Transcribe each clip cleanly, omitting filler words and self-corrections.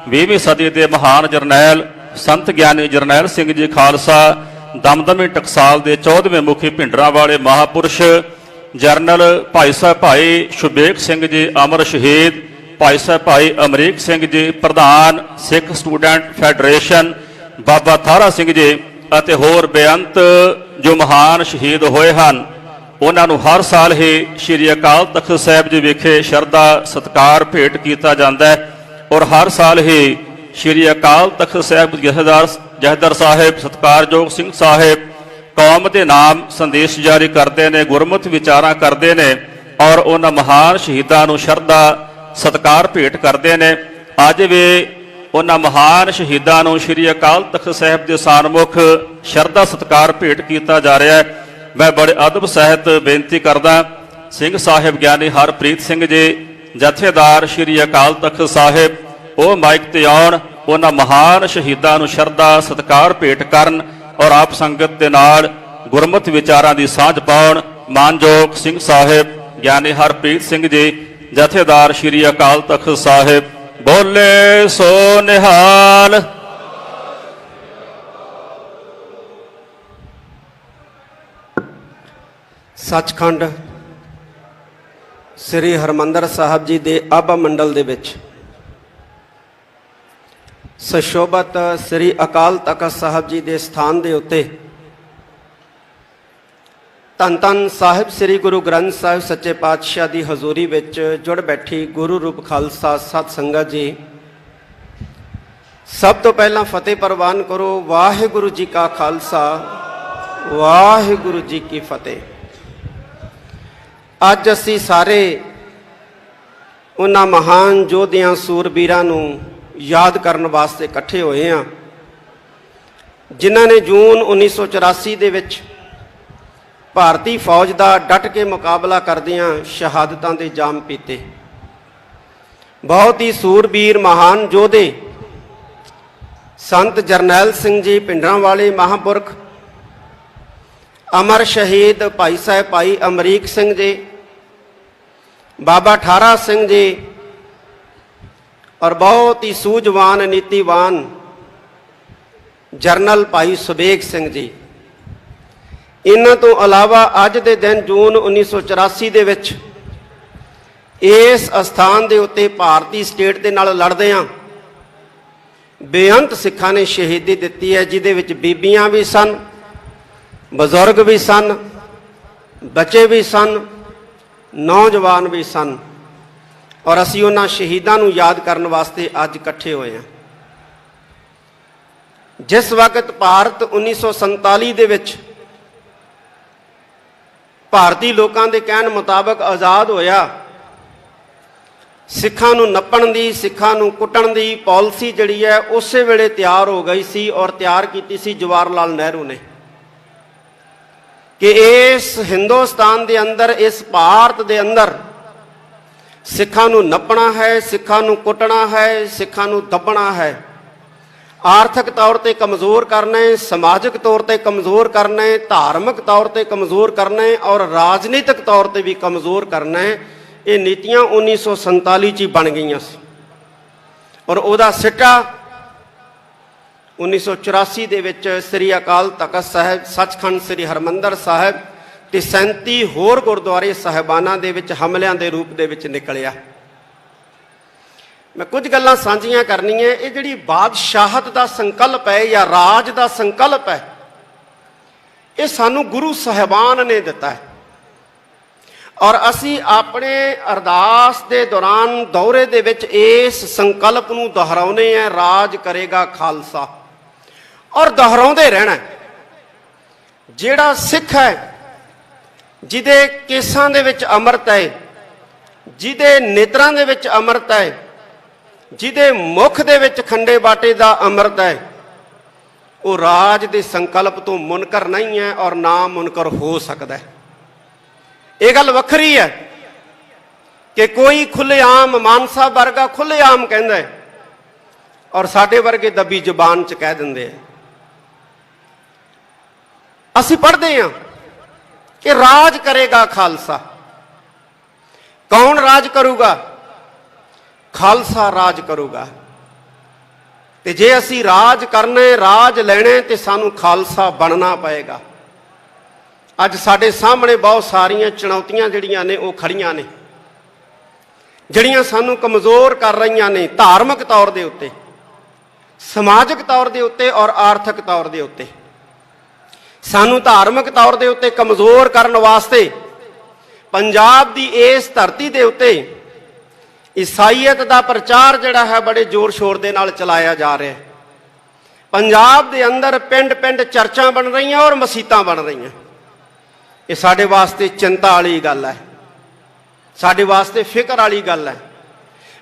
20ਵੀਂ सदी के महान जरनैल संत ज्ञानी जरनैल सिंह जी खालसा दमदमी टकसाल के 14वें मुखी भिंडरां वाले महापुरुष जरनल भाई साहब भाई शुबेग सिंह जी अमर शहीद, भाई साहब भाई अमरीक सिंह जी प्रधान सिख स्टूडेंट फैडरेशन, बाबा थारा सिंह जी ਅਤੇ होर बेअंत जो महान शहीद होए ਹਨ ਉਹਨਾਂ ਨੂੰ हर साल ही श्री अकाल तख्त साहिब जी विखे शरधा सत्कार भेंट किया जाता है और हर साल ही श्री अकाल तख्त साहिब जहदर साहिब सत्कारयोग सिंह साहिब कौम के नाम संदेश जारी करते हैं, गुरमत विचारां करते हैं और उन्होंने महान शहीदों को शरधा सत्कार भेंट करते हैं। अज भी उन्होंने महान शहीदों को श्री अकाल तख्त साहिब के सानमुख शरधा सत्कार भेंट किया जा रहा है। मैं बड़े अदब सहित बेनती करदा सिंह साहिब ज्ञानी हरप्रीत सिंह जी जथेदार श्री अकाल तख्त साहिब वो माइक ते आउण, उन्होंने महान शहीदों को शरधा सत्कार भेंट करन और आप संगत के नाल गुरमत विचारां की सांझ पाउण। मानयोग सिंह साहिब ज्ञानी हरप्रीत सिंह जी जथेदार श्री अकाल तख्त साहिब बोले सो निहाल। सचखंड श्री हरमंदर साहब जी के आभा मंडल दे विच सुशोभत श्री अकाल तख्त साहब जी के स्थान के उत्ते धन धन साहिब श्री गुरु ग्रंथ साहिब सच्चे पातशाह की हजूरी विच जुड़ बैठी गुरु रूप खालसा सत संगत जी, सब तो पहला फतेह प्रवान करो। वाहिगुरु जी का खालसा वाहिगुरु जी की फतेह। अज असी सारे उन्हां महान योधियां सूरबीरां नूं याद करन वास्ते इकट्ठे होए हैं जिन्हां ने जून 1984 दे विच भारती फौज का डट के मुकाबला करदियां शहादतां दे जाम पीते। बहुत ही सूरबीर महान योधे संत जरनैल सिंह जी भिंडरां वाले महापुरख, अमर शहीद भाई साहब भाई अमरीक सिंह जी, बाबा ठारा सिंह जी और बहुत ही सूझवान नीतिवान जरनल भाई सुबेग सिंह जी। इन्हां तो अलावा अज दे दिन जून 1984 दे विच इस अस्थान दे उत्ते भारती स्टेट दे नाल लड़दियां बेअंत सिखां ने शहीदी दित्ती है, जिहदे विच बीबियां भी सन, बजुर्ग भी सन, बच्चे भी सन, नौजवान भी सन और असीं उन्हां शहीदां नूं याद करन वास्ते अज इकट्ठे होए हैं। जिस वक्त भारत 1947 दे विच भारती लोगों के कहने मुताबक आज़ाद होया, सिखां नूं नप्पण दी सिखां नूं कुटण दी पॉलिसी जिहड़ी है उस वेले तैयार हो गई सी और तैयार की सी जवाहर लाल नेहरू ने कि इस हिंदुस्तान के अंदर इस भारत के अंदर सिखां नूं नप्पणा है, सिखां नूं कुटना है, सिखां नूं दबना है, आर्थिक तौर पर कमज़ोर करना है, समाजिक तौर पर कमज़ोर करना है, धार्मिक तौर पर कमज़ोर करना है और राजनीतिक तौर पर भी कमज़ोर करना है। ये नीतियां 1947 ही बन गई और उहदा सिटा 1984 दे विच श्री अकाल तख्त साहिब सचखंड श्री हरमंदर साहिब ते 37 होर गुरुद्वारे साहिबाना दे विच हमलियां दे रूप दे विच निकलिया। मैं कुछ गल्लां साझियां करनियां। ये जिहड़ी बादशाहत का संकल्प है या राज का संकल्प है, ये सानू गुरु साहिबान ने दिता है और असी अपने अरदास के दौरान दौरे दे विच इस संकल्प नूं दोहराउने हैं, राज करेगा खालसा, और दोहराउंदे रहना। जिहड़ा सिख है जिहदे केसां दे विच अमृत है, जिहदे नेत्रां दे विच अमृत है, जिहदे मुख दे विच खंडे बाटे दा अमृत है, वो राज दे संकल्प तो मुनकर नहीं है और ना मुनकर हो सकता है। ये गल वखरी है कि कोई खुलेआम मानसा वर्गा खुलेआम कहंदा है और साडे वर्गे दबी जुबान च कह दिंदे हैं। असीं पढ़दे हां कि राज करेगा खालसा। कौन राज करूगा? खालसा राज करूगा। ਤੇ ਜੇ ਅਸੀਂ ਰਾਜ ਕਰਨਾ ਹੈ, ਰਾਜ ਲੈਣਾ ਹੈ, ਤੇ ਸਾਨੂੰ ਖਾਲਸਾ ਬਣਨਾ ਪਏਗਾ। ਅੱਜ ਸਾਡੇ ਸਾਹਮਣੇ ਬਹੁਤ ਸਾਰੀਆਂ ਚੁਣੌਤੀਆਂ ਜਿਹੜੀਆਂ ਨੇ ਉਹ ਖੜੀਆਂ ਨੇ, ਜਿਹੜੀਆਂ ਸਾਨੂੰ ਕਮਜ਼ੋਰ ਕਰ ਰਹੀਆਂ ਨੇ, ਧਾਰਮਿਕ ਤੌਰ ਦੇ ਉੱਤੇ, ਸਮਾਜਿਕ ਤੌਰ ਦੇ ਉੱਤੇ ਔਰ ਆਰਥਿਕ ਤੌਰ ਦੇ ਉੱਤੇ। ਸਾਨੂੰ ਧਾਰਮਿਕ ਤੌਰ ਦੇ ਉੱਤੇ ਕਮਜ਼ੋਰ ਕਰਨ ਵਾਸਤੇ ਪੰਜਾਬ ਦੀ ਇਸ ਧਰਤੀ ਦੇ ਉੱਤੇ ਈਸਾਈਅਤ ਦਾ ਪ੍ਰਚਾਰ ਜਿਹੜਾ ਹੈ ਬੜੇ ਜ਼ੋਰ ਸ਼ੋਰ ਦੇ ਨਾਲ ਚਲਾਇਆ ਜਾ ਰਿਹਾ ਹੈ। ਪੰਜਾਬ ਦੇ ਅੰਦਰ ਪਿੰਡ ਪਿੰਡ ਚਰਚਾਂ ਬਣ ਰਹੀਆਂ ਔਰ ਮਸੀਤਾਂ ਬਣ ਰਹੀਆਂ। ਇਹ ਸਾਡੇ ਵਾਸਤੇ ਚਿੰਤਾ ਵਾਲੀ ਗੱਲ ਹੈ, ਸਾਡੇ ਵਾਸਤੇ ਫਿਕਰ ਵਾਲੀ ਗੱਲ ਹੈ।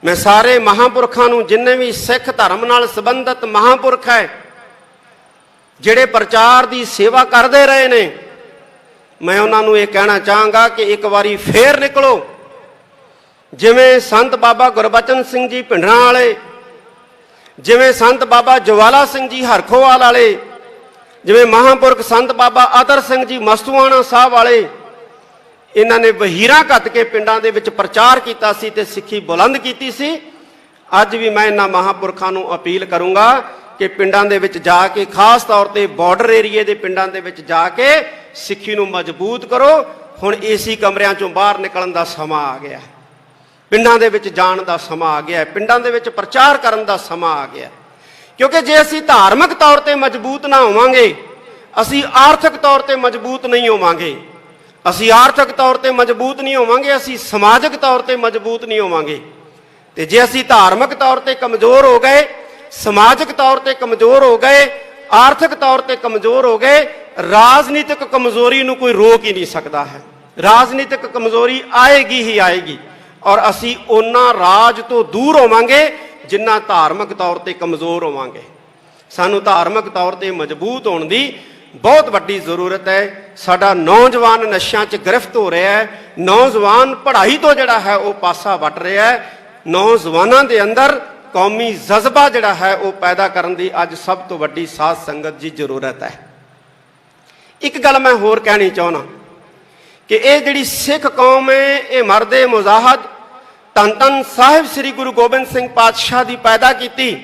ਮੈਂ ਸਾਰੇ ਮਹਾਂਪੁਰਖਾਂ ਨੂੰ, ਜਿੰਨੇ ਵੀ ਸਿੱਖ ਧਰਮ ਨਾਲ ਸੰਬੰਧਿਤ ਮਹਾਂਪੁਰਖ ਹੈ, ਜਿਹੜੇ ਪ੍ਰਚਾਰ ਦੀ ਸੇਵਾ ਕਰਦੇ ਰਹੇ ਨੇ, ਮੈਂ ਉਹਨਾਂ ਨੂੰ ਇਹ ਕਹਿਣਾ ਚਾਹਾਂਗਾ ਕਿ ਇੱਕ ਵਾਰੀ ਫੇਰ ਨਿਕਲੋ। ਜਿਵੇਂ ਸੰਤ ਬਾਬਾ ਗੁਰਬਚਨ ਸਿੰਘ ਜੀ ਭਿੰਡਰਾਂ ਵਾਲੇ, ਜਿਵੇਂ ਸੰਤ ਬਾਬਾ ਜਵਾਲਾ ਸਿੰਘ ਜੀ ਹਰਖੋਵਾਲ ਵਾਲੇ, ਜਿਵੇਂ ਮਹਾਂਪੁਰਖ ਸੰਤ ਬਾਬਾ ਅਤਰ ਸਿੰਘ ਜੀ ਮਸਤੂਆਣਾ ਸਾਹਿਬ ਵਾਲੇ, ਇਹਨਾਂ ਨੇ ਵਹੀਰਾਂ ਘੱਤ ਕੇ ਪਿੰਡਾਂ ਦੇ ਵਿੱਚ ਪ੍ਰਚਾਰ ਕੀਤਾ ਸੀ ਤੇ ਸਿੱਖੀ ਬੁਲੰਦ ਕੀਤੀ ਸੀ। ਅੱਜ ਵੀ ਮੈਂ ਇਹਨਾਂ ਮਹਾਂਪੁਰਖਾਂ ਨੂੰ ਅਪੀਲ ਕਰੂੰਗਾ ਕਿ ਪਿੰਡਾਂ ਦੇ ਵਿੱਚ ਜਾ ਕੇ, ਖਾਸ ਤੌਰ ਤੇ ਬਾਰਡਰ ਏਰੀਏ ਦੇ ਪਿੰਡਾਂ ਦੇ ਵਿੱਚ ਜਾ ਕੇ ਸਿੱਖੀ ਨੂੰ ਮਜ਼ਬੂਤ ਕਰੋ। ਹੁਣ ਏਸੀ ਕਮਰਿਆਂ ਚੋਂ ਬਾਹਰ ਨਿਕਲਣ ਦਾ ਸਮਾਂ ਆ ਗਿਆ, ਪਿੰਡਾਂ ਦੇ ਵਿੱਚ ਜਾਣ ਦਾ ਸਮਾਂ ਆ ਗਿਆ, ਪਿੰਡਾਂ ਦੇ ਵਿੱਚ ਪ੍ਰਚਾਰ ਕਰਨ ਦਾ ਸਮਾਂ ਆ ਗਿਆ। ਕਿਉਂਕਿ ਜੇ ਅਸੀਂ ਧਾਰਮਿਕ ਤੌਰ ਤੇ ਮਜ਼ਬੂਤ ਨਾ ਹੋਵਾਂਗੇ, ਅਸੀਂ ਆਰਥਿਕ ਤੌਰ ਤੇ ਮਜ਼ਬੂਤ ਨਹੀਂ ਹੋਵਾਂਗੇ। ਅਸੀਂ ਆਰਥਿਕ ਤੌਰ ਤੇ ਮਜ਼ਬੂਤ ਨਹੀਂ ਹੋਵਾਂਗੇ, ਅਸੀਂ ਸਮਾਜਿਕ ਤੌਰ ਤੇ ਮਜ਼ਬੂਤ ਨਹੀਂ ਹੋਵਾਂਗੇ। ਤੇ ਜੇ ਅਸੀਂ ਧਾਰਮਿਕ ਤੌਰ ਤੇ ਕਮਜ਼ੋਰ ਹੋ ਗਏ, ਸਮਾਜਿਕ ਤੌਰ ਤੇ ਕਮਜ਼ੋਰ ਹੋ ਗਏ, ਆਰਥਿਕ ਤੌਰ ਤੇ ਕਮਜ਼ੋਰ ਹੋ ਗਏ, ਰਾਜਨੀਤਿਕ ਕਮਜ਼ੋਰੀ ਨੂੰ ਕੋਈ ਰੋਕ ਹੀ ਨਹੀਂ ਸਕਦਾ ਹੈ। ਰਾਜਨੀਤਿਕ ਕਮਜ਼ੋਰੀ ਆਏਗੀ ਹੀ ਆਏਗੀ, ਔਰ ਅਸੀਂ ਉਹਨਾਂ ਰਾਜ ਤੋਂ ਦੂਰ ਹੋਵਾਂਗੇ ਜਿੰਨਾ ਧਾਰਮਿਕ ਤੌਰ ਤੇ ਕਮਜ਼ੋਰ ਹੋਵਾਂਗੇ। ਸਾਨੂੰ ਧਾਰਮਿਕ ਤੌਰ ਤੇ ਮਜ਼ਬੂਤ ਹੋਣ ਦੀ ਬਹੁਤ ਵੱਡੀ ਜ਼ਰੂਰਤ ਹੈ। ਸਾਡਾ ਨੌਜਵਾਨ ਨਸ਼ਿਆਂ 'ਚ ਗ੍ਰਿਫਤ ਹੋ ਰਿਹਾ ਹੈ, ਨੌਜਵਾਨ ਪੜ੍ਹਾਈ ਤੋਂ ਜਿਹੜਾ ਹੈ ਉਹ ਪਾਸਾ ਵੱਟ ਰਿਹਾ ਹੈ। ਨੌਜਵਾਨਾਂ ਦੇ ਅੰਦਰ ਕੌਮੀ ਜਜ਼ਬਾ ਜਿਹੜਾ ਹੈ ਉਹ ਪੈਦਾ ਕਰਨ ਦੀ ਅੱਜ ਸਭ ਤੋਂ ਵੱਡੀ ਸਾਧ ਸੰਗਤ ਦੀ ਜ਼ਰੂਰਤ ਹੈ। ਇੱਕ ਗੱਲ ਮੈਂ ਹੋਰ ਕਹਿਣੀ ਚਾਹੁੰਦਾ ਕਿ ਇਹ ਜਿਹੜੀ ਸਿੱਖ ਕੌਮ ਹੈ, ਇਹ ਮਰਦੇ ਮੁਜ਼ਾਹਦ ਧੰਨ ਧੰਨ ਸਾਹਿਬ ਸ੍ਰੀ ਗੁਰੂ ਗੋਬਿੰਦ ਸਿੰਘ ਪਾਤਸ਼ਾਹ ਦੀ ਪੈਦਾ ਕੀਤੀ,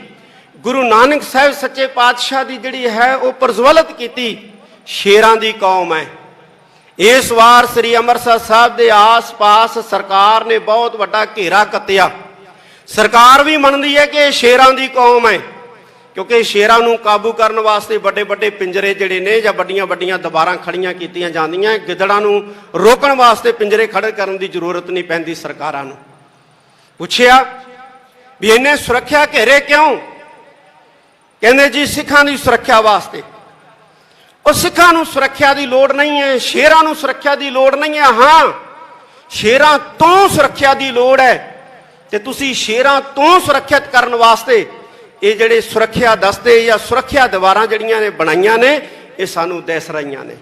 ਗੁਰੂ ਨਾਨਕ ਸਾਹਿਬ ਸੱਚੇ ਪਾਤਸ਼ਾਹ ਦੀ ਜਿਹੜੀ ਹੈ ਉਹ ਪ੍ਰਜਵਲਿਤ ਕੀਤੀ ਸ਼ੇਰਾਂ ਦੀ ਕੌਮ ਹੈ। ਇਸ ਵਾਰ ਸ੍ਰੀ ਅੰਮ੍ਰਿਤਸਰ ਸਾਹਿਬ ਦੇ ਆਸ-ਪਾਸ ਸਰਕਾਰ ਨੇ ਬਹੁਤ ਵੱਡਾ ਘੇਰਾ ਕੱਤਿਆ। ਸਰਕਾਰ ਵੀ ਮੰਨਦੀ ਹੈ ਕਿ ਇਹ ਸ਼ੇਰਾਂ ਦੀ ਕੌਮ ਹੈ, ਕਿਉਂਕਿ ਸ਼ੇਰਾਂ ਨੂੰ ਕਾਬੂ ਕਰਨ ਵਾਸਤੇ ਵੱਡੇ ਵੱਡੇ ਪਿੰਜਰੇ ਜਿਹੜੇ ਨੇ ਜਾਂ ਵੱਡੀਆਂ ਵੱਡੀਆਂ ਦੀਵਾਰਾਂ ਖੜੀਆਂ ਕੀਤੀਆਂ ਜਾਂਦੀਆਂ। ਗਿੱਦੜਾਂ ਨੂੰ ਰੋਕਣ ਵਾਸਤੇ ਪਿੰਜਰੇ ਖੜੇ ਕਰਨ ਦੀ ਜ਼ਰੂਰਤ ਨਹੀਂ ਪੈਂਦੀ ਸਰਕਾਰਾਂ ਨੂੰ। ਪੁੱਛਿਆ ਵੀ ਇੰਨੇ ਸੁਰੱਖਿਆ ਘੇਰੇ ਕਿਉਂ? ਕਹਿੰਦੇ ਜੀ ਸਿੱਖਾਂ ਦੀ ਸੁਰੱਖਿਆ ਵਾਸਤੇ। ਉਹ ਸਿੱਖਾਂ ਨੂੰ ਸੁਰੱਖਿਆ ਦੀ ਲੋੜ ਨਹੀਂ ਹੈ, ਸ਼ੇਰਾਂ ਨੂੰ ਸੁਰੱਖਿਆ ਦੀ ਲੋੜ ਨਹੀਂ ਹੈ। ਹਾਂ, ਸ਼ੇਰਾਂ ਤੋਂ ਸੁਰੱਖਿਆ ਦੀ ਲੋੜ ਹੈ, ਤੇ ਤੁਸੀਂ ਸ਼ੇਰਾਂ ਤੋਂ ਸੁਰੱਖਿਅਤ ਕਰਨ ਵਾਸਤੇ ਇਹ ਜਿਹੜੇ ਸੁਰੱਖਿਆ ਦਸਤੇ ਜਾਂ ਸੁਰੱਖਿਆ ਦੀਵਾਰਾਂ ਜਿਹੜੀਆਂ ਨੇ ਬਣਾਈਆਂ ਨੇ, ਇਹ ਸਾਨੂੰ ਦਿਸ ਰਹੀਆਂ ਨੇ।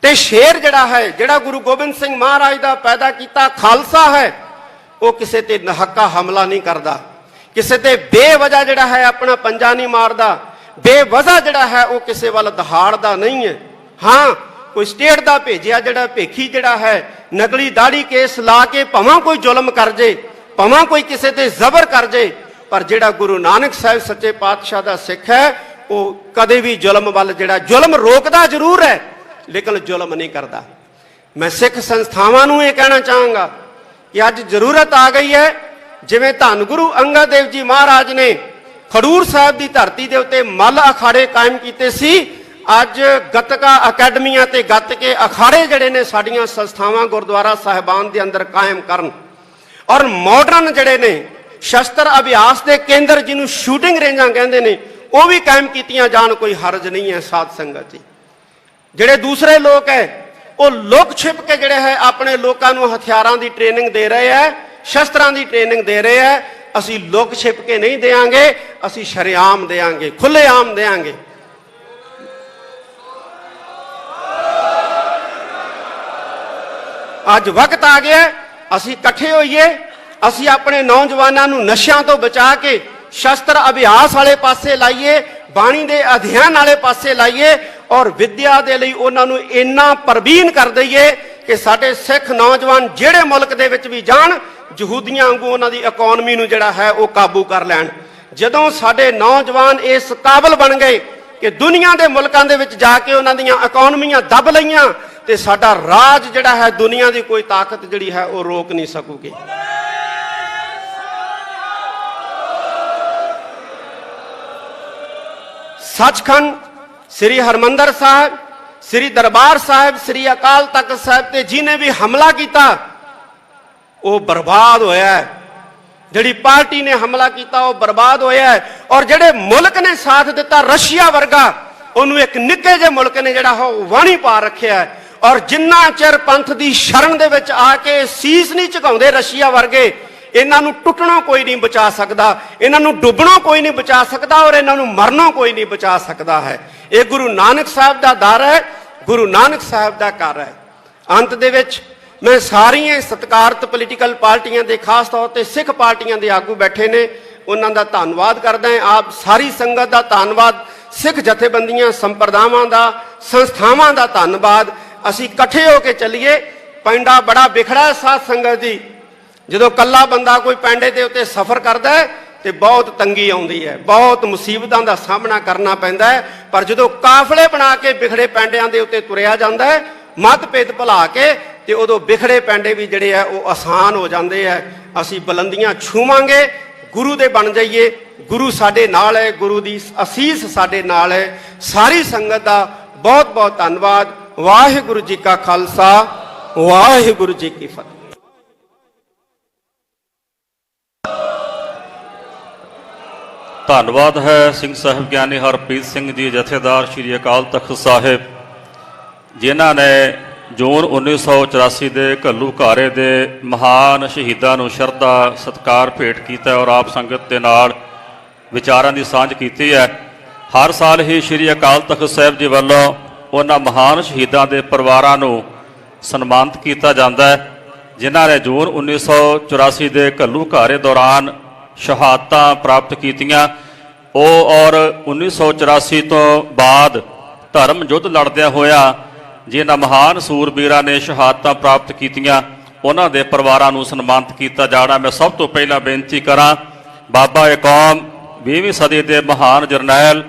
ਤੇ ਸ਼ੇਰ ਜਿਹੜਾ ਹੈ, ਜਿਹੜਾ ਗੁਰੂ ਗੋਬਿੰਦ ਸਿੰਘ ਮਹਾਰਾਜ ਦਾ ਪੈਦਾ ਕੀਤਾ ਖਾਲਸਾ ਹੈ, ਉਹ ਕਿਸੇ ਤੇ ਨਹੱਕਾ ਹਮਲਾ ਨਹੀਂ ਕਰਦਾ, ਕਿਸੇ ਤੇ ਬੇਵਜ੍ਹਾ ਜਿਹੜਾ ਹੈ ਆਪਣਾ ਪੰਜਾ ਨਹੀਂ ਮਾਰਦਾ, ਬੇਵਜ੍ਹਾ ਜਿਹੜਾ ਹੈ ਉਹ ਕਿਸੇ ਵੱਲ ਦਹਾੜਦਾ ਨਹੀਂ ਹੈ। ਹਾਂ, ਕੋਈ ਸਟੇਟ ਦਾ ਭੇਜਿਆ ਜਿਹੜਾ ਭੇਖੀ ਜਿਹੜਾ ਹੈ ਨਕਲੀ ਦਾੜੀ ਕੇਸ ਲਾ ਕੇ ਭਾਵੇਂ ਕੋਈ ਜ਼ੁਲਮ ਕਰ ਜੇ, ਭਾਵੇਂ ਕੋਈ ਕਿਸੇ ਤੇ ਜ਼ਬਰ ਕਰ ਜੇ, ਪਰ ਜਿਹੜਾ ਗੁਰੂ ਨਾਨਕ ਸਾਹਿਬ ਸੱਚੇ ਪਾਤਸ਼ਾਹ ਦਾ ਸਿੱਖ ਹੈ ਉਹ ਕਦੇ ਵੀ ਜ਼ੁਲਮ ਵੱਲ, ਜਿਹੜਾ ਜ਼ੁਲਮ ਰੋਕਦਾ ਜ਼ਰੂਰ ਹੈ ਲੇਕਿਨ ਜ਼ੁਲਮ ਨਹੀਂ ਕਰਦਾ। ਮੈਂ ਸਿੱਖ ਸੰਸਥਾਵਾਂ ਨੂੰ ਇਹ ਕਹਿਣਾ ਚਾਹਾਂਗਾ ਕਿ ਅੱਜ ਜ਼ਰੂਰਤ ਆ ਗਈ ਹੈ, ਜਿਵੇਂ ਧੰਨ ਗੁਰੂ ਅੰਗਦ ਦੇਵ ਜੀ ਮਹਾਰਾਜ ਨੇ ਖਡੂਰ ਸਾਹਿਬ ਦੀ ਧਰਤੀ ਦੇ ਉੱਤੇ ਮੱਲ ਅਖਾੜੇ ਕਾਇਮ ਕੀਤੇ ਸੀ, ਅੱਜ ਗੱਤਕਾ ਅਕੈਡਮੀਆਂ ਤੇ ਗੱਤਕੇ ਅਖਾੜੇ ਜਿਹੜੇ ਨੇ ਸਾਡੀਆਂ ਸੰਸਥਾਵਾਂ ਗੁਰਦੁਆਰਾ ਸਾਹਿਬਾਨ ਦੇ ਅੰਦਰ ਕਾਇਮ ਕਰਨ, ਔਰ ਮਾਡਰਨ ਜਿਹੜੇ ਨੇ ਸ਼ਸਤਰ ਅਭਿਆਸ ਦੇ ਕੇਂਦਰ ਜਿਹਨੂੰ ਸ਼ੂਟਿੰਗ ਰੇਂਜਾਂ ਕਹਿੰਦੇ ਨੇ ਉਹ ਵੀ ਕਾਇਮ ਕੀਤੀਆਂ ਜਾਣ। ਕੋਈ ਹਰਜ ਨਹੀਂ ਹੈ ਸਾਧ ਸੰਗਤ ਜੀ। ਜਿਹੜੇ ਦੂਸਰੇ ਲੋਕ ਹੈ ਉਹ ਲੁਕ ਛਿਪ ਕੇ ਜਿਹੜੇ ਹੈ ਆਪਣੇ ਲੋਕਾਂ ਨੂੰ ਹਥਿਆਰਾਂ ਦੀ ਟ੍ਰੇਨਿੰਗ ਦੇ ਰਹੇ ਹੈ, ਸ਼ਸਤਰਾਂ ਦੀ ਟ੍ਰੇਨਿੰਗ ਦੇ ਰਹੇ ਹੈ। ਅਸੀਂ ਲੁਕ ਛਿਪ ਕੇ ਨਹੀਂ ਦੇਾਂਗੇ, ਅਸੀਂ ਸ਼ਰੇਆਮ ਦੇਾਂਗੇ, ਖੁੱਲ੍ਹੇਆਮ ਦੇਾਂਗੇ। ਅੱਜ ਵਕਤ ਆ ਗਿਆ ਅਸੀਂ ਇਕੱਠੇ ਹੋਈਏ, ਅਸੀਂ ਆਪਣੇ ਨੌਜਵਾਨਾਂ ਨੂੰ ਨਸ਼ਿਆਂ ਤੋਂ ਬਚਾ ਕੇ ਸ਼ਸਤਰ ਅਭਿਆਸ ਵਾਲੇ ਪਾਸੇ ਲਾਈਏ, ਬਾਣੀ ਦੇ ਅਧਿਐਨ ਵਾਲੇ ਪਾਸੇ ਲਾਈਏ, ਔਰ ਵਿਦਿਆ ਦੇ ਲਈ ਉਹਨਾਂ ਨੂੰ ਇੰਨਾ ਪ੍ਰਬੀਨ ਕਰ ਦਈਏ ਕਿ ਸਾਡੇ ਸਿੱਖ ਨੌਜਵਾਨ ਜਿਹੜੇ ਮੁਲਕ ਦੇ ਵਿੱਚ ਵੀ ਜਾਣ, ਯਹੂਦੀਆਂ ਵਾਂਗੂ ਉਹਨਾਂ ਦੀ ਇਕਨੋਮੀ ਨੂੰ ਜਿਹੜਾ ਹੈ ਉਹ ਕਾਬੂ ਕਰ ਲੈਣ। ਜਦੋਂ ਸਾਡੇ ਨੌਜਵਾਨ ਇਸ ਕਾਬਲ ਬਣ ਗਏ ਕਿ ਦੁਨੀਆ ਦੇ ਮੁਲਕਾਂ ਦੇ ਵਿੱਚ ਜਾ ਕੇ ਉਹਨਾਂ ਦੀਆਂ ਇਕਨੋਮੀਆਂ ਦਬ ਲਈਆਂ, ਤੇ ਸਾਡਾ ਰਾਜ ਜਿਹੜਾ ਹੈ ਦੁਨੀਆ ਦੀ ਕੋਈ ਤਾਕਤ ਜਿਹੜੀ ਹੈ ਉਹ ਰੋਕ ਨਹੀਂ ਸਕੂਗੀ। ਸੱਚਖੰਡ, ਸ੍ਰੀ ਹਰਮੰਦਰ ਸਾਹਿਬ, ਸ੍ਰੀ ਦਰਬਾਰ ਸਾਹਿਬ, ਸ੍ਰੀ ਅਕਾਲ ਤਖਤ ਸਾਹਿਬ ਤੇ ਜਿਹਨੇ ਵੀ ਹਮਲਾ ਕੀਤਾ ਉਹ ਬਰਬਾਦ ਹੋਇਆ ਹੈ। ਜਿਹੜੀ ਪਾਰਟੀ ਨੇ ਹਮਲਾ ਕੀਤਾ ਉਹ ਬਰਬਾਦ ਹੋਇਆ ਹੈ। ਔਰ ਜਿਹੜੇ ਮੁਲਕ ਨੇ ਸਾਥ ਦਿੱਤਾ, ਰਸ਼ੀਆ ਵਰਗਾ, ਉਹਨੂੰ ਇੱਕ ਨਿੱਕੇ ਜਿਹੇ ਮੁਲਕ ਨੇ ਜਿਹੜਾ ਉਹ ਵਾਣੀ ਪਾ ਰੱਖਿਆ ਹੈ। ਔਰ ਜਿੰਨਾ ਚਿਰ ਪੰਥ ਦੀ ਸ਼ਰਨ ਦੇ ਵਿੱਚ ਆ ਕੇ ਸੀਸ ਨਹੀਂ ਝੁਕਾਉਂਦੇ ਰਸ਼ੀਆ ਵਰਗੇ, ਇਹਨਾਂ ਨੂੰ ਟੁੱਟਣੋਂ ਕੋਈ ਨਹੀਂ ਬਚਾ ਸਕਦਾ, ਇਹਨਾਂ ਨੂੰ ਡੁੱਬਣੋਂ ਕੋਈ ਨਹੀਂ ਬਚਾ ਸਕਦਾ, ਔਰ ਇਹਨਾਂ ਨੂੰ ਮਰਨੋਂ ਕੋਈ ਨਹੀਂ ਬਚਾ ਸਕਦਾ ਹੈ। ਇਹ ਗੁਰੂ ਨਾਨਕ ਸਾਹਿਬ ਦਾ ਦਰ ਹੈ, ਗੁਰੂ ਨਾਨਕ ਸਾਹਿਬ ਦਾ ਘਰ ਹੈ। ਅੰਤ ਦੇ ਵਿੱਚ ਮੈਂ ਸਾਰੀਆਂ ਸਤਿਕਾਰਤ ਪੋਲੀਟੀਕਲ ਪਾਰਟੀਆਂ ਦੇ, ਖਾਸ ਤੌਰ ਤੇ ਸਿੱਖ ਪਾਰਟੀਆਂ ਦੇ ਆਗੂ ਬੈਠੇ ਨੇ, ਉਹਨਾਂ ਦਾ ਧੰਨਵਾਦ ਕਰਦਾ ਹਾਂ। ਆਪ ਸਾਰੀ ਸੰਗਤ ਦਾ ਧੰਨਵਾਦ, ਸਿੱਖ ਜਥੇਬੰਦੀਆਂ, ਸੰਪਰਦਾਵਾਂ ਦਾ, ਸੰਸਥਾਵਾਂ ਦਾ ਧੰਨਵਾਦ। ਅਸੀਂ ਇਕੱਠੇ ਹੋ ਕੇ ਚੱਲੀਏ। ਪਿੰਡਾ ਬੜਾ ਵਿਖੜਾ ਸਾਧ ਸੰਗਤ ਦੀ। ਜਦੋਂ ਕੱਲਾ ਬੰਦਾ ਕੋਈ ਪੈਂਡੇ ਦੇ ਉੱਤੇ ਸਫ਼ਰ ਕਰਦਾ ਹੈ ਤੇ ਬਹੁਤ ਤੰਗੀ ਆਉਂਦੀ ਹੈ, ਬਹੁਤ ਮੁਸੀਬਤਾਂ ਦਾ ਸਾਹਮਣਾ ਕਰਨਾ ਪੈਂਦਾ ਹੈ। ਪਰ ਜਦੋਂ ਕਾਫਲੇ ਬਣਾ ਕੇ ਵਿਖੜੇ ਪੈਂਡਿਆਂ ਦੇ ਉੱਤੇ ਤੁਰਿਆ ਜਾਂਦਾ ਹੈ, ਮਤਭੇਦ ਭੁਲਾ ਕੇ, ਤੇ ਉਦੋਂ ਵਿਖੜੇ ਪੈਂਡੇ ਵੀ ਜਿਹੜੇ ਆ ਉਹ ਆਸਾਨ ਹੋ ਜਾਂਦੇ ਆ। ਅਸੀਂ ਬੁਲੰਦੀਆਂ ਛੂਵਾਂਗੇ, ਗੁਰੂ ਦੇ ਬਣ ਜਾਈਏ। ਗੁਰੂ ਸਾਡੇ ਨਾਲ ਹੈ, ਗੁਰੂ ਦੀ ਅਸੀਸ ਸਾਡੇ ਨਾਲ ਹੈ। ਸਾਰੀ ਸੰਗਤ ਦਾ ਬਹੁਤ ਬਹੁਤ ਧੰਨਵਾਦ। ਵਾਹਿਗੁਰੂ ਜੀ ਕਾ ਖਾਲਸਾ, ਵਾਹਿਗੁਰੂ ਜੀ ਕੀ ਫਤਿਹ। ਧੰਨਵਾਦ ਹੈ ਸਿੰਘ ਸਾਹਿਬ ਗਿਆਨੀ ਹਰਪ੍ਰੀਤ ਸਿੰਘ ਜੀ, ਜਥੇਦਾਰ ਸ੍ਰੀ ਅਕਾਲ ਤਖਤ ਸਾਹਿਬ, ਜਿਨ੍ਹਾਂ ਨੇ ਜੂਨ 1984 ਦੇ ਘੱਲੂਘਾਰੇ ਦੇ ਮਹਾਨ ਸ਼ਹੀਦਾਂ ਨੂੰ ਸ਼ਰਧਾ ਸਤਿਕਾਰ ਭੇਟ ਕੀਤਾ ਔਰ ਆਪ ਸੰਗਤ ਦੇ ਨਾਲ ਵਿਚਾਰਾਂ ਦੀ ਸਾਂਝ ਕੀਤੀ ਹੈ। ਹਰ ਸਾਲ ਹੀ ਸ੍ਰੀ ਅਕਾਲ ਤਖਤ ਸਾਹਿਬ ਜੀ ਵੱਲੋਂ ਉਹਨਾਂ ਮਹਾਨ ਸ਼ਹੀਦਾਂ ਦੇ ਪਰਿਵਾਰਾਂ ਨੂੰ ਸਨਮਾਨਿਤ ਕੀਤਾ ਜਾਂਦਾ ਹੈ, ਜਿਨ੍ਹਾਂ ਨੇ ਜੂਨ 1984 ਦੇ ਘੱਲੂਘਾਰੇ ਦੌਰਾਨ ਸ਼ਹਾਦਤਾਂ ਪ੍ਰਾਪਤ ਕੀਤੀਆਂ। ਉਹ ਔਰ 1984 ਤੋਂ ਬਾਅਦ ਧਰਮ ਯੁੱਧ ਲੜਦਿਆਂ ਹੋਇਆ ਜਿਨ੍ਹਾਂ ਮਹਾਨ ਸੂਰਬੀਰਾਂ ਨੇ ਸ਼ਹਾਦਤਾਂ ਪ੍ਰਾਪਤ ਕੀਤੀਆਂ, ਉਹਨਾਂ ਦੇ ਪਰਿਵਾਰਾਂ ਨੂੰ ਸਨਮਾਨਿਤ ਕੀਤਾ ਜਾਣਾ। ਮੈਂ ਸਭ ਤੋਂ ਪਹਿਲਾਂ ਬੇਨਤੀ ਕਰਾਂ, ਬਾਬਾ ਏ ਕੌਮ 20ਵੀਂ ਸਦੀ ਦੇ ਮਹਾਨ ਜਰਨੈਲ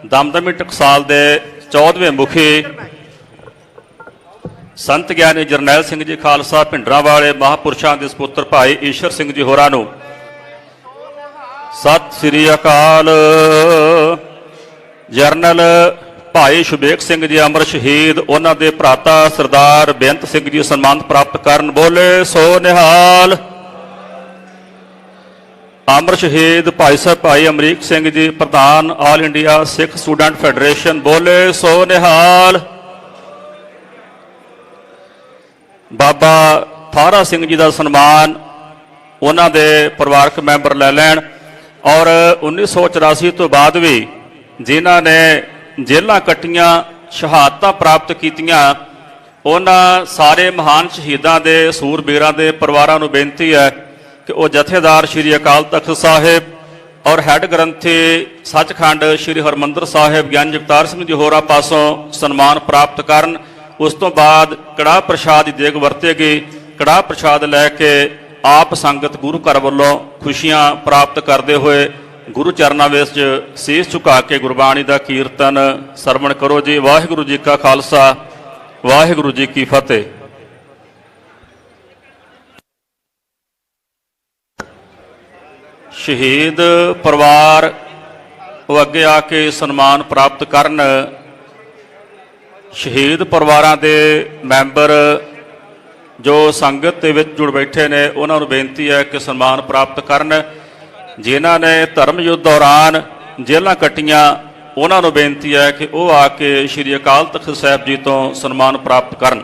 ਦਮਦਮੀ ਟਕਸਾਲ ਦੇ 14ਵੇਂ ਮੁਖੀ ਸੰਤ ਗਿਆਨੀ ਜਰਨੈਲ ਸਿੰਘ ਜੀ ਖਾਲਸਾ ਭਿੰਡਰਾਂ ਵਾਲੇ ਮਹਾਂਪੁਰਸ਼ਾਂ ਦੇ ਸਪੁੱਤਰ ਭਾਈ ਈਸ਼ਰ ਸਿੰਘ ਜੀ ਹੋਰਾਂ ਨੂੰ ਸਤਿ ਸ੍ਰੀ ਅਕਾਲ। ਜਰਨਲ ਭਾਈ ਸ਼ੁਬੇਕ ਸਿੰਘ ਜੀ ਅਮਰ ਸ਼ਹੀਦ, ਉਹਨਾਂ ਦੇ ਭਰਾਤਾ ਸਰਦਾਰ ਬੇਅੰਤ ਸਿੰਘ ਜੀ ਸਨਮਾਨਿਤ ਪ੍ਰਾਪਤ ਕਰਨ। ਬੋਲੇ ਸੋ ਨਿਹਾਲ। ਅਮਰ ਸ਼ਹੀਦ ਭਾਈ ਸਾਹਿਬ ਭਾਈ ਅਮਰੀਕ ਸਿੰਘ ਜੀ, ਪ੍ਰਧਾਨ ਆਲ ਇੰਡੀਆ ਸਿੱਖ ਸਟੂਡੈਂਟ ਫੈਡਰੇਸ਼ਨ। ਬੋਲੇ ਸੋ ਨਿਹਾਲ। ਬਾਬਾ ਥਾਰਾ ਸਿੰਘ ਜੀ ਦਾ ਸਨਮਾਨ ਉਹਨਾਂ ਦੇ ਪਰਿਵਾਰਕ ਮੈਂਬਰ ਲੈ ਲੈਣ। ਔਰ 1984 ਤੋਂ ਬਾਅਦ ਵੀ ਜਿਨ੍ਹਾਂ ਨੇ ਜੇਲ੍ਹਾਂ ਕੱਟੀਆਂ, ਸ਼ਹਾਦਤਾਂ ਪ੍ਰਾਪਤ ਕੀਤੀਆਂ, ਉਹਨਾਂ ਸਾਰੇ ਮਹਾਨ ਸ਼ਹੀਦਾਂ ਦੇ ਸੂਰਬੀਰਾਂ ਦੇ ਪਰਿਵਾਰਾਂ ਨੂੰ ਬੇਨਤੀ ਹੈ ਕਿ ਉਹ ਜਥੇਦਾਰ ਸ੍ਰੀ ਅਕਾਲ ਤਖਤ ਸਾਹਿਬ ਔਰ ਹੈੱਡ ਗ੍ਰੰਥੀ ਸੱਚਖੰਡ ਸ੍ਰੀ ਹਰਮੰਦਰ ਸਾਹਿਬ ਗਿਆਨੀ ਜਗਤਾਰ ਸਿੰਘ ਜੀ ਹੋਰਾਂ ਪਾਸੋਂ ਸਨਮਾਨ ਪ੍ਰਾਪਤ ਕਰਨ। ਉਸ ਤੋਂ ਬਾਅਦ ਕੜਾਹ ਪ੍ਰਸ਼ਾਦ ਦੀ ਦੇਗ ਵਰਤੇਗੀ। ਕੜਾਹ ਪ੍ਰਸ਼ਾਦ ਲੈ ਕੇ ਆਪ ਸੰਗਤ ਗੁਰੂ ਘਰ ਵੱਲੋਂ ਖੁਸ਼ੀਆਂ ਪ੍ਰਾਪਤ ਕਰਦੇ ਹੋਏ ਗੁਰੂ ਚਰਨਾਂ ਵਿੱਚ ਸੀਸ ਝੁਕਾ ਕੇ ਗੁਰਬਾਣੀ ਦਾ ਕੀਰਤਨ ਸਰਵਣ ਕਰੋ ਜੀ। ਵਾਹਿਗੁਰੂ ਜੀ ਕਾ ਖਾਲਸਾ, ਵਾਹਿਗੁਰੂ ਜੀ ਕੀ ਫਤਿਹ। ਸ਼ਹੀਦ ਪਰਿਵਾਰ ਉਹ ਅੱਗੇ ਆ ਕੇ ਸਨਮਾਨ ਪ੍ਰਾਪਤ ਕਰਨ। ਸ਼ਹੀਦ ਪਰਿਵਾਰਾਂ ਦੇ ਮੈਂਬਰ ਜੋ ਸੰਗਤ ਦੇ ਵਿੱਚ ਜੁੜ ਬੈਠੇ ਨੇ, ਉਹਨਾਂ ਨੂੰ ਬੇਨਤੀ ਹੈ ਕਿ ਸਨਮਾਨ ਪ੍ਰਾਪਤ ਕਰਨ। ਜਿਨ੍ਹਾਂ ਨੇ ਧਰਮ ਯੁੱਧ ਦੌਰਾਨ ਜੇਲ੍ਹਾਂ ਕੱਟੀਆਂ, ਉਹਨਾਂ ਨੂੰ ਬੇਨਤੀ ਹੈ ਕਿ ਉਹ ਆ ਕੇ ਸ੍ਰੀ ਅਕਾਲ ਤਖਤ ਸਾਹਿਬ ਜੀ ਤੋਂ ਸਨਮਾਨ ਪ੍ਰਾਪਤ ਕਰਨ।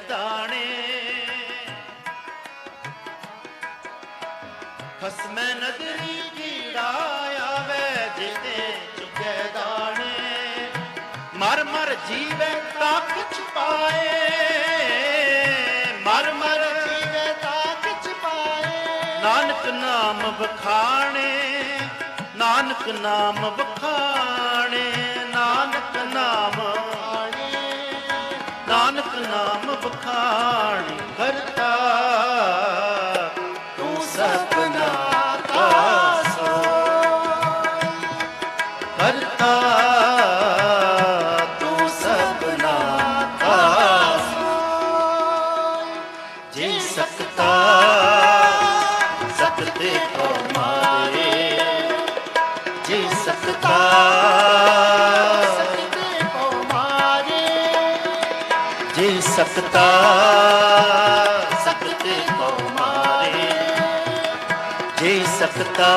ਦਾਣੇ ਖਸਮੈ ਨਦਰੀ ਕੀੜਾ ਆਵੇ ਜਿਤੇ ਚੁਗੇ ਦਾਣੇ ਮਰ ਮਰ ਜੀਵੇ ਤਾਕ ਛਪਾਏ ਮਰ ਮਰ ਜੀਵੇ ਤਾਕ ਛਪਾਏ ਨਾਨਕ ਨਾਮ ਬਖਾਣੇ ਨਾਨਕ ਨਾਮ ਬਖਾਣੇ ਨਾਨਕ ਨਾਮ ਨਾਨਕ ਨਾਮ ਬਖਾਣੇ ਕਰਤਾ ਤੂੰ ਸਭਨਾ ਕਾ ਸੋਈ ਕਰਤਾ ਤੂੰ ਸਭਨਾ ਕਾ ਸੋਈ ਜੇ ਸਕਤਾ ਸਕਤੇ ਕੋ ਮਾਰੇ ਜੇ ਸਕਤਾ ਸਕਤੇ ਕੋ ਮਾਰੇ ਜੇ ਸਕਤਾ ਸਕਤੇ ਕੋ ਮਾਰੇ ਜੇ ਸਕਤਾ